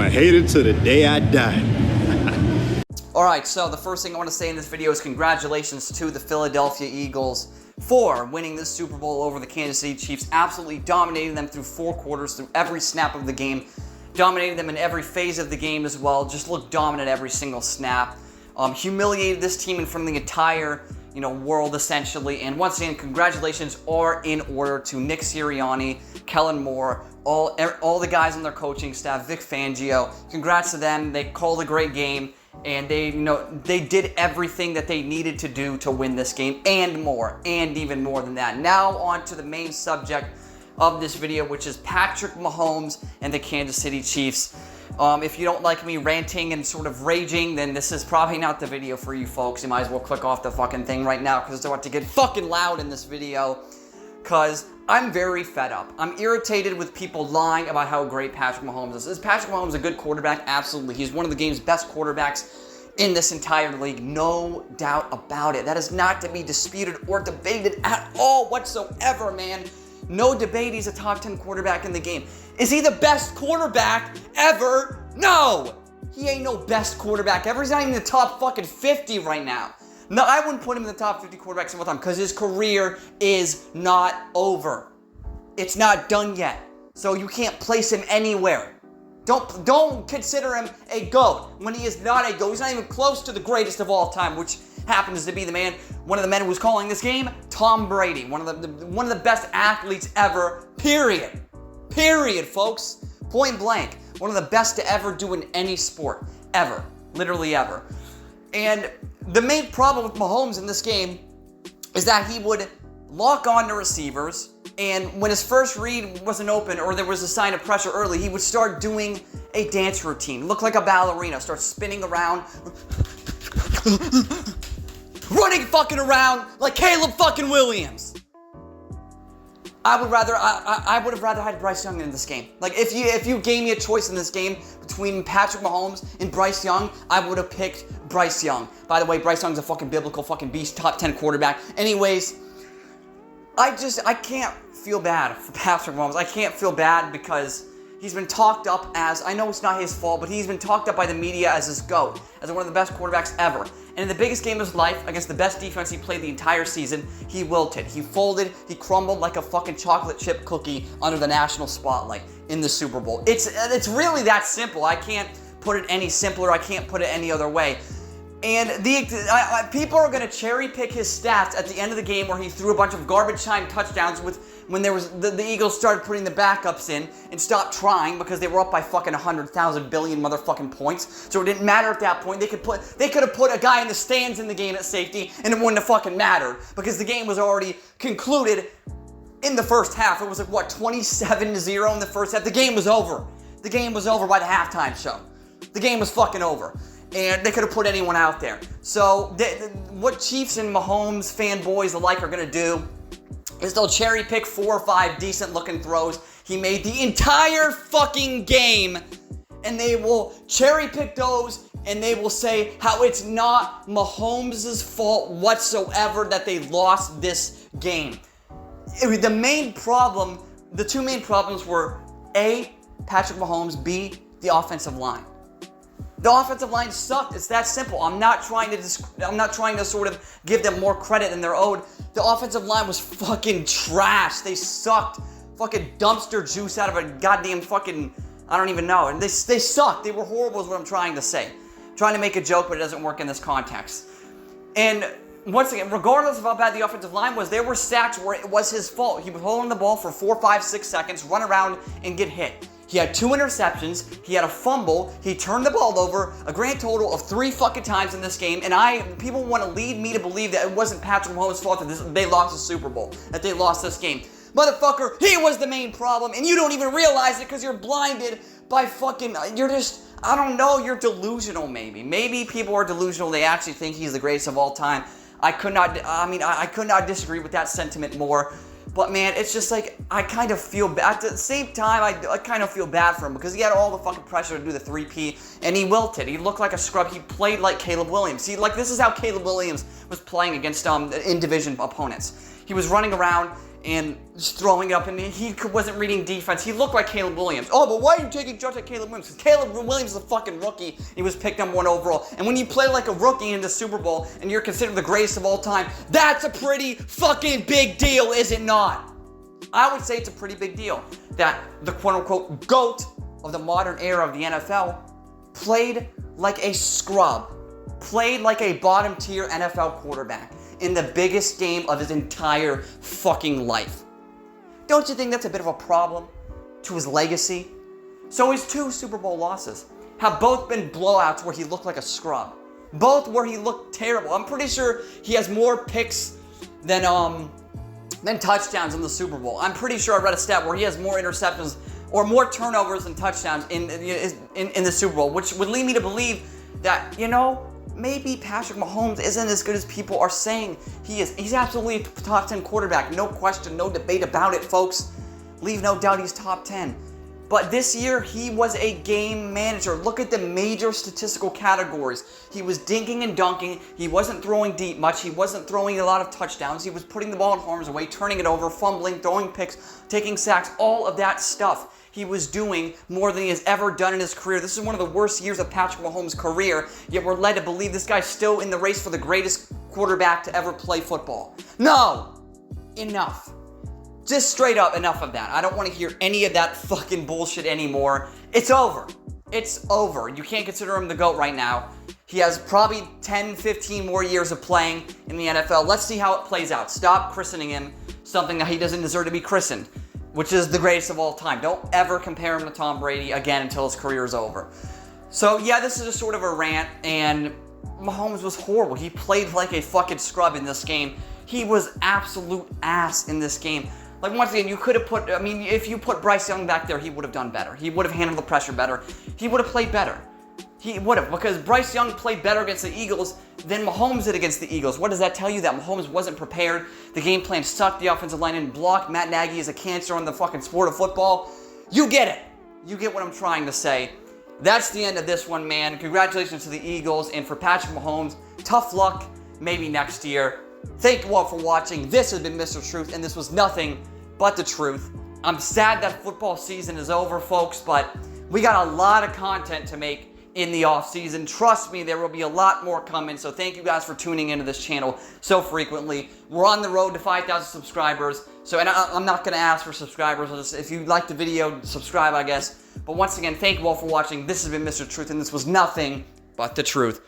I'ma hate it to the day I die. Alright, so the first thing I want to say in this video is congratulations to the Philadelphia Eagles for winning this Super Bowl over the Kansas City Chiefs. Absolutely dominating them through 4 quarters, through every snap of the game. Dominated them in every phase of the game as well. Just looked dominant every single snap. Humiliated this team in front of the entire world, essentially. And once again, congratulations are in order to Nick Sirianni, Kellen Moore, all the guys on their coaching staff, Vic Fangio. Congrats to them. They called a great game, and they did everything that they needed to do to win this game, and more, and even more than that. Now on to the main subject of this video, which is Patrick Mahomes and the Kansas City Chiefs. If you don't like me ranting and sort of raging, then this is probably not the video for you folks. You might as well click off the fucking thing right now, because it's about to get fucking loud in this video, because I'm very fed up. I'm irritated with people lying about how great Patrick Mahomes is. Is Patrick Mahomes a good quarterback? Absolutely. He's one of the game's best quarterbacks in this entire league. No doubt about it. That is not to be disputed or debated at all whatsoever, man. No debate, he's a top 10 quarterback in the game. Is he the best quarterback ever? No! He ain't no best quarterback ever. He's not even in the top fucking 50 right now. No, I wouldn't put him in the top 50 quarterbacks of all time, because his career is not over. It's not done yet. So you can't place him anywhere. Don't consider him a GOAT when he is not a GOAT. He's not even close to the greatest of all time, which happens to be one of the men who was calling this game, Tom Brady. One of the best athletes ever, period. Period, folks. Point blank. One of the best to ever do in any sport. Ever. Literally ever. And the main problem with Mahomes in this game is that he would lock on to receivers, and when his first read wasn't open or there was a sign of pressure early, he would start doing a dance routine. Look like a ballerina. Start spinning around. Running fucking around like Caleb fucking Williams. I would have rather had Bryce Young in this game. Like, if you gave me a choice in this game between Patrick Mahomes and Bryce Young, I would have picked Bryce Young. By the way, Bryce Young's a fucking biblical fucking beast, top 10 quarterback. Anyways, I can't feel bad for Patrick Mahomes. I can't feel bad because he's been talked up as, I know it's not his fault, but he's been talked up by the media as his GOAT, as one of the best quarterbacks ever. And in the biggest game of his life, against the best defense he played the entire season, he wilted. He folded. He crumbled like a fucking chocolate chip cookie under the national spotlight in the Super Bowl. It's really that simple. I can't put it any simpler. I can't put it any other way. And people are going to cherry pick his stats at the end of the game where he threw a bunch of garbage time touchdowns when there was the Eagles started putting the backups in and stopped trying because they were up by fucking 100,000 billion motherfucking points. So it didn't matter at that point. They could have put a guy in the stands in the game at safety and it wouldn't have fucking mattered because the game was already concluded in the first half. It was like, what, 27-0 in the first half? The game was over. The game was over by the halftime show. The game was fucking over. And they could have put anyone out there. So what Chiefs and Mahomes fanboys alike are going to do is they'll cherry pick 4 or 5 decent looking throws he made the entire fucking game, and they will cherry pick those and they will say how it's not Mahomes' fault whatsoever that they lost this game. The two main problems were A, Patrick Mahomes, B, the offensive line. The offensive line sucked. It's that simple. I'm not trying to sort of give them more credit than they're owed. The offensive line was fucking trash. They sucked. Fucking dumpster juice out of a goddamn fucking, I don't even know. And they sucked. They were horrible is what I'm trying to say. I'm trying to make a joke, but it doesn't work in this context. And once again, regardless of how bad the offensive line was, there were sacks where it was his fault. He was holding the ball for 4, 5, 6 seconds, run around and get hit. He had 2 interceptions, he had a fumble, he turned the ball over a grand total of 3 fucking times in this game, and people want to lead me to believe that it wasn't Patrick Mahomes' fault that they lost the Super Bowl, that they lost this game. Motherfucker, he was the main problem, and you don't even realize it because you're blinded by fucking, I don't know, you're delusional maybe. Maybe people are delusional, they actually think he's the greatest of all time. I could not disagree with that sentiment more. But man, it's just like, I kind of feel bad. At the same time, I kind of feel bad for him because he had all the fucking pressure to do the 3P and he wilted. He looked like a scrub. He played like Caleb Williams. See, like this is how Caleb Williams was playing against in-division opponents. He was running around and just throwing it up, and he wasn't reading defense. He looked like Caleb Williams. Oh, but why are you taking shots at Caleb Williams? Because Caleb Williams is a fucking rookie. He was picked number 1 overall. And when you play like a rookie in the Super Bowl and you're considered the greatest of all time, that's a pretty fucking big deal, is it not? I would say it's a pretty big deal that the quote-unquote GOAT of the modern era of the NFL played like a scrub, played like a bottom-tier NFL quarterback in the biggest game of his entire fucking life. Don't you think that's a bit of a problem to his legacy? So his 2 Super Bowl losses have both been blowouts where he looked like a scrub. Both where he looked terrible. I'm pretty sure he has more picks than touchdowns in the Super Bowl. I'm pretty sure I read a stat where he has more interceptions or more turnovers than touchdowns in the Super Bowl, which would lead me to believe that, maybe Patrick Mahomes isn't as good as people are saying he is. He's absolutely a top 10 quarterback. No question, no debate about it, folks. Leave no doubt he's top 10. But this year, he was a game manager. Look at the major statistical categories. He was dinking and dunking. He wasn't throwing deep much. He wasn't throwing a lot of touchdowns. He was putting the ball in harm's way, turning it over, fumbling, throwing picks, taking sacks, all of that stuff. He was doing more than he has ever done in his career. This is one of the worst years of Patrick Mahomes' career, yet we're led to believe this guy's still in the race for the greatest quarterback to ever play football. No! Enough. Just straight up enough of that. I don't want to hear any of that fucking bullshit anymore. It's over. It's over. You can't consider him the GOAT right now. He has probably 10, 15 more years of playing in the NFL. Let's see how it plays out. Stop christening him something that he doesn't deserve to be christened, which is the greatest of all time. Don't ever compare him to Tom Brady again until his career is over. So yeah, this is a sort of a rant, and Mahomes was horrible. He played like a fucking scrub in this game. He was absolute ass in this game. Like, once again, you could have put, if you put Bryce Young back there, he would have done better. He would have handled the pressure better. He would have played better. He would have, because Bryce Young played better against the Eagles than Mahomes did against the Eagles. What does that tell you? That Mahomes wasn't prepared. The game plan sucked. The offensive line didn't block. Matt Nagy is a cancer on the fucking sport of football. You get it. You get what I'm trying to say. That's the end of this one, man. Congratulations to the Eagles, and for Patrick Mahomes, tough luck maybe next year. Thank you all for watching. This has been Mr. Truth, and this was nothing but the truth. I'm sad that football season is over, folks, but we got a lot of content to make in the off season. Trust me, there will be a lot more coming, so thank you guys for tuning into this channel so frequently. We're on the road to 5,000 subscribers, and I'm not going to ask for subscribers. If you like the video, subscribe, I guess. But once again, thank you all for watching. This has been Mr. Truth, and this was nothing but the truth.